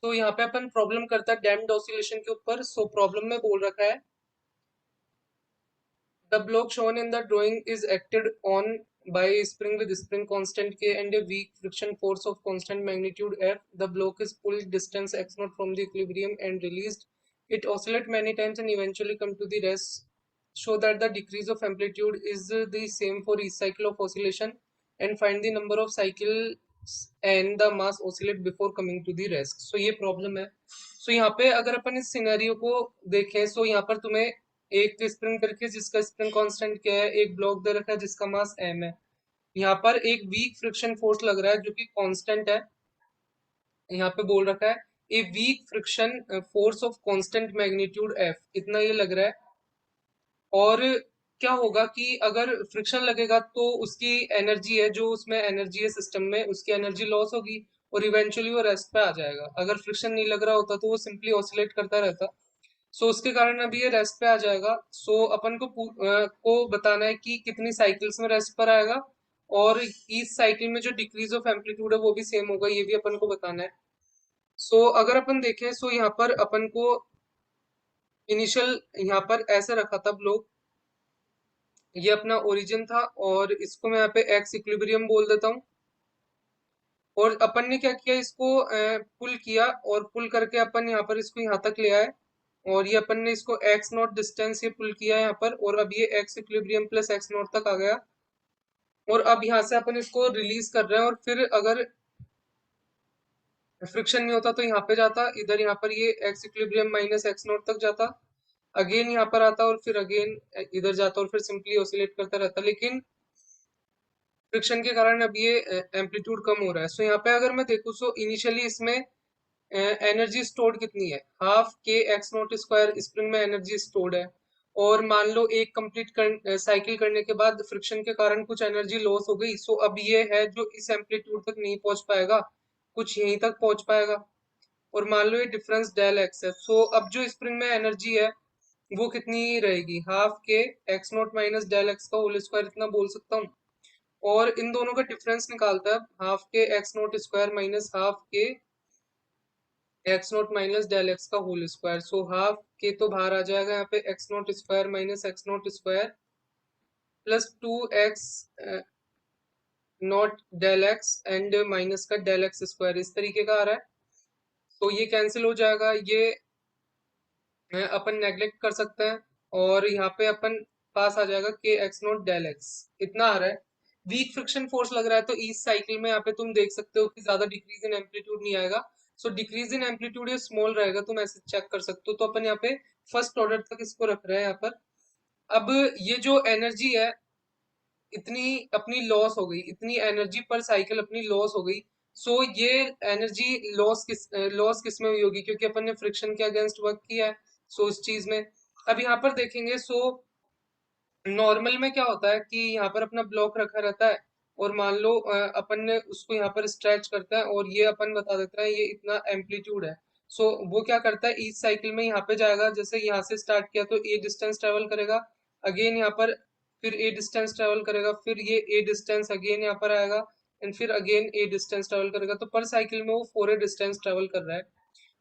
तो यहाँ पे अपन प्रॉब्लम करता है डैम्प्ड ऑसिलेशन के ऊपर। सो प्रॉब्लम में बोल रखा है the block shown in the drawing is acted on by a spring with spring constant K and a weak friction force of constant magnitude F. The block is pulled distance x naught from the equilibrium and released. It oscillates many times and eventually come to the rest. Show that the decrease of amplitude is the same for each cycle of oscillation and find the number of cycles and the mass oscillate before coming to the rest. So ये problem है. So यहाँ पे अगर अपन इस scenario को देखें, so यहाँ पर तुम्हें एक स्प्रिंग करके जिसका स्प्रिंग कांस्टेंट क्या है, एक ब्लॉक दे रखा है जिसका मास m है। यहाँ पर एक वीक फ्रिक्शन फोर्स लग रहा है जो कि कांस्टेंट है। यहाँ पे बोल रखा है a weak friction force of constant magnitude f, इतना ये लग रहा है। और क्या होगा कि अगर फ्रिक्शन लगेगा तो उसकी एनर्जी है, जो उसमें एनर्जी है सिस्टम में, उसकी एनर्जी लॉस होगी और इवेंचुअली वो रेस्ट पे आ जाएगा। अगर फ्रिक्शन नहीं लग रहा होता तो वो सिंपली ऑसिलेट करता रहता। सो उसके कारण अभी ये रेस्ट पे आ जाएगा। सो अपन को को बताना है कि कितनी साइकिल्स में रेस्ट पर आएगा और इस साइकिल में जो डिक्रीज ऑफ एम्पलीट्यूड है वो भी सेम होगा, ये भी अपन को बताना है। सो अगर अपन देखें, सो यहाँ पर अपन को इनिशियल यहाँ पर ऐसे रखा था ब्लॉक, ये अपना ओरिजिन था और इसको मैं यहाँ पे एक्स इक्विलिब्रियम बोल देता हूँ। और अपन ने क्या किया, इसको पुल किया और पुल करके अपन यहाँ पर इसको यहाँ तक ले आए और ये अपन ने इसको एक्स नॉट डिस्टेंस ये पुल किया यहाँ पर, और अब ये x equilibrium plus x not तक आ गया। और अब यहाँ से अपन इसको रिलीज कर रहे हैं और फिर अगर फ्रिक्शन नहीं होता तो यहाँ पे जाता, इधर यहाँ पर ये x equilibrium minus x not तक जाता, अगेन यहाँ पर आता और फिर अगेन इधर जाता और फिर सिंपली ऑसिलेट करता रहता। लेकिन फ्रिक्शन के कारण अब ये एम्पलीट्यूड कम हो रहा है। सो यहाँ पे अगर मैं देखूँ, सो इनिशियली इसमें एनर्जी स्टोर्ड कितनी है, हाफ के एक्स नॉट स्क्वायर स्प्रिंग में एनर्जी स्टोर्ड है। और मान लो एक कंप्लीट साइकिल करने के बाद फ्रिक्शन के कारण कुछ एनर्जी लॉस हो गई, सो अब ये है जो इस एम्पलीट्यूड तक नहीं पहुंच पाएगा, कुछ यहीं तक पहुंच पाएगा। और मान लो ये डिफरेंस डेल एक्स है, सो अब जो स्प्रिंग में एनर्जी है वो कितनी रहेगी, हाफ के x not minus del x का होल स्क्वायर, इतना बोल सकता हूँ। और इन दोनों का डिफरेंस निकालता है, हाफ के x not square minus half के x not minus del x का होल स्क्वायर। सो हाफ के तो बाहर आ जाएगा, यहाँ पे x not square minus x not square plus two x not del x and minus का डेल एक्स स्क्वायर, इस तरीके का आ रहा है। तो ये कैंसिल हो जाएगा, ये अपन नेग्लेक्ट कर सकते हैं और यहाँ पे अपन पास आ जाएगा के एक्स नॉट डेल एक्स, इतना आ रहा है। वीक फ्रिक्शन फोर्स लग रहा है तो इस साइकिल में यहाँ पे तुम देख सकते हो कि ज्यादा डिक्रीज इन एम्पलीट्यूड नहीं आएगा। सो डिक्रीज इन एम्पलीट्यूड ये स्मॉल रहेगा, तुम ऐसे चेक कर सकते हो। तो अपन यहाँ पे फर्स्ट ऑर्डर तक इसको रख रहे हैं यहाँ पर। अब ये जो एनर्जी है इतनी अपनी लॉस हो गई, इतनी एनर्जी पर साइकिल अपनी लॉस हो गई। सो ये एनर्जी लॉस किस में हुई होगी, क्योंकि अपन ने फ्रिक्शन के अगेंस्ट वर्क किया है। सो इस चीज में अब यहाँ पर देखेंगे, सो नॉर्मल में क्या होता है कि यहाँ पर अपना ब्लॉक रखा रहता है और मान लो अपन ने उसको यहाँ पर स्ट्रेच करता है और ये अपन बता देता है ये इतना एम्पलीट्यूड है। सो वो क्या करता है, इस साइकिल में यहाँ पे जाएगा, जैसे यहाँ से स्टार्ट किया तो ए डिस्टेंस ट्रेवल करेगा, अगेन यहाँ पर फिर ए डिस्टेंस ट्रेवल करेगा, फिर ये ए डिस्टेंस अगेन यहाँ पर आएगा एंड फिर अगेन ए डिस्टेंस ट्रेवल करेगा। तो पर साइकिल में वो 4 ए डिस्टेंस ट्रेवल कर रहा है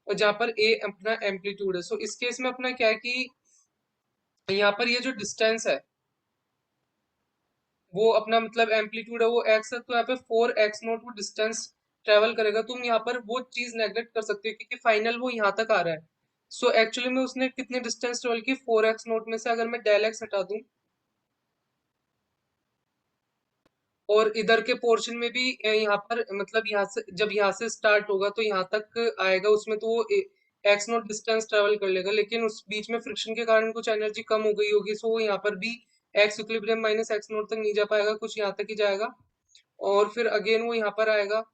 और जहाँ पर ए अपना एम्पलीट्यूड है। सो इस केस में अपना क्या है कि यहाँ पर ये जो डिस्टेंस है वो अपना मतलब एम्पलीट्यूड है वो एक्स है, तो यहाँ पे 4 एक्स नोट वो डिस्टेंस ट्रेवल करेगा। तुम यहाँ पर वो चीज नेग्लेक्ट कर सकते हो क्योंकि फाइनल वो यहाँ तक आ रहा है। सो एक्चुअली में उसने कितनी डिस्टेंस ट्रेवल की, 4 एक्स नोट में से अगर मैं डेल एक्स हटा दूं और इधर के पोर्शन में भी यहाँ पर मतलब यहाँ से जब यहाँ से स्टार्ट होगा तो यहाँ तक आएगा, उसमें तो वो एक्स नोट डिस्टेंस ट्रेवल कर लेगा, लेकिन उस बीच में फ्रिक्शन के कारण कुछ एनर्जी कम हो गई होगी। सो वो यहाँ पर भी x equilibrium minus x note तक नहीं जा पाएगा, कुछ यहाँ तक ही जाएगा और फिर अगेन वो यहाँ पर आएगा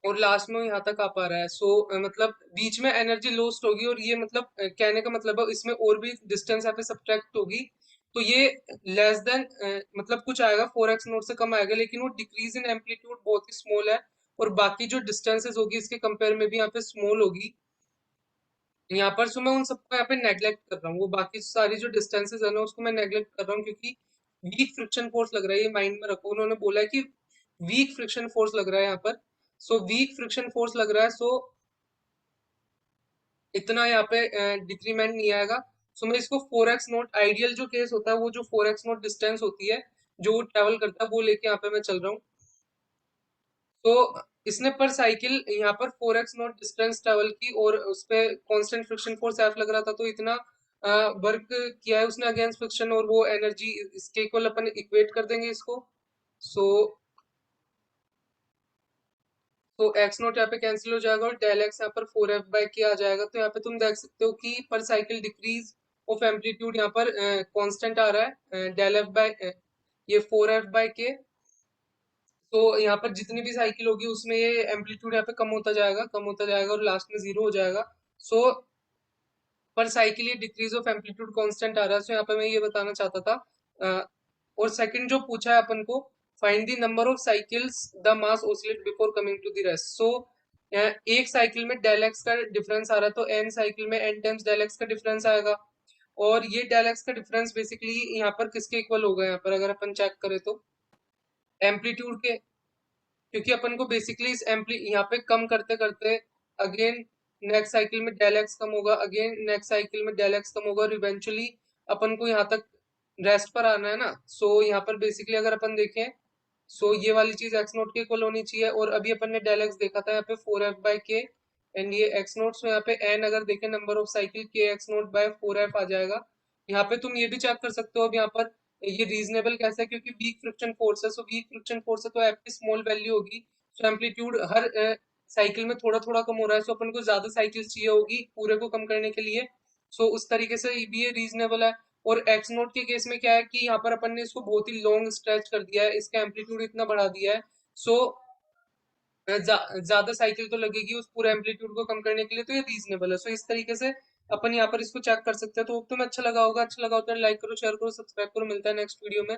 और लास्ट में वो यहाँ तक आ पा रहा है। सो मतलब बीच में एनर्जी लॉस्ट होगी और ये मतलब कहने का मतलब है इसमें और भी डिस्टेंस यहाँ पे सब्ट्रैक्ट होगी, तो ये लेस देन मतलब कुछ आएगा 4 एक्स नोट से कम आएगा, लेकिन वो डिक्रीज इन एम्पलीट्यूड बहुत ही स्मॉल है और बाकी जो डिस्टेंसेस होगी इसके कंपेयर में भी यहाँ पे स्मॉल होगी। यहाँ पर सो मैं उन सबको यहाँ पे नेग्लेक्ट कर रहा हूँ, वो बाकी सारी जो डिस्टेंसेस है ना उसको मैं नेग्लेक्ट कर रहा हूँ क्योंकि वीक फ्रिक्शन फोर्स लग रहा है, ये माइंड में रखो। उन्होंने बोला है कि वीक फ्रिक्शन फोर्स लग रहा है यहाँ पर। सो वीक फ्रिक्शन फोर्स लग रहा है, सो इतना यहाँ पे डिक्रीमेंट नहीं आएगा। सो मैं इसको 4x नोट, आइडियल जो केस होता है वो जो 4x नोट डिस्टेंस होती है जो ट्रेवल करता है वो लेके यहाँ पे मैं चल रहा हूँ। तो इसने पर साइकिल यहाँ पर 4x नॉट डिस्टेंस ट्रेवल की और उस पे कांस्टेंट फ्रिक्शन फोर्स एफ लग रहा था, तो इतना वर्क किया है उसने अगेंस्ट फ्रिक्शन, और वो एनर्जी इसके इक्वल अपन इक्वेट कर देंगे इसको। सो तो एक्स नोट यहाँ पे कैंसिल हो जाएगा और डेल एक्स यहाँ पर 4f/k आ जाएगा। तो यहाँ पे तुम देख सकते हो कि पर साइकिल डिक्रीज ऑफ एम्पलीट्यूड यहाँ पर कांस्टेंट आ रहा है, डेल एफ बाय ये 4f/k। तो यहाँ पर जितनी भी साइकिल होगी उसमें ये एम्पलीट्यूड यहाँ पे कम होता जाएगा, कम होता जाएगा और लास्ट में जीरो हो जाएगा। सो पर साइकिल ये डिक्रीज ऑफ एम्पलीट्यूड कांस्टेंट आ रहा है। सो यहाँ पे मैं ये बताना चाहता था। और सेकंड जो पूछा है अपन को, find the number of cycles the mass oscillate before coming to the rest. So एक साइकिल में डेल एक्स का डिफरेंस आ रहा है, तो एन साइकिल में एन टाइम्स डेल एक्स का डिफरेंस आएगा। और ये डेल एक्स का डिफरेंस बेसिकली यहाँ पर किसके इक्वल होगा, यहाँ पर अगर अपन चेक करें तो एम्पलीट्यूड के, क्योंकि अपन को बेसिकली इस एम्पली यहाँ पे कम करते करते अगेन नेक्स्ट साइकिल में डेल एक्स कम होगा, अगेन नेक्स्ट साइकिल में डेल एक्स कम होगा, और इवेंचुअली अपन को यहाँ तक रेस्ट पर आना है ना। सो यहाँ पर बेसिकली अगर अपन देखें, सो ये वाली चीज एक्स नोट के इक्वल होनी चाहिए, और अभी अपन ने डेल एक्स देखा था यहाँ पे 4f/k, एंड ये एक्स नोट। सो यहाँ पे एन अगर देखें नंबर ऑफ साइकिल के एक्स नोट बाय 4f आ जाएगा। यहाँ पे तुम ये भी चेक कर सकते हो अब यहाँ पर ये रीजनेबल कैसा है, क्योंकि वीक फ्रिक्शन फोर्स है। सो वीक फ्रिक्शन फोर्स है तो एफ की स्मॉल वैल्यू होगी। सो एम्पलीट्यूड हर साइकिल में थोड़ा थोड़ा कम हो रहा है, सो अपन को ज्यादा साइकिल्स चाहिए होगी पूरे को कम करने के लिए। सो उस तरीके से भी ये रीजनेबल है। और एक्स नोट के केस में क्या है कि यहाँ पर अपन ने इसको बहुत ही लॉन्ग स्ट्रेच कर दिया है, इसका एम्पलीट्यूड इतना बढ़ा दिया है। सो ज्यादा साइकिल तो लगेगी उस पूरे एम्पलीट्यूड को कम करने के लिए, तो ये रीजनेबल है। सो इस तरीके से अपन यहाँ पर इसको चेक कर सकते हैं। तो तुम्हें अच्छा लगा होगा, अच्छा लगा होता है लाइक करो, शेयर करो, सब्सक्राइब करो। मिलता है नेक्स्ट वीडियो में।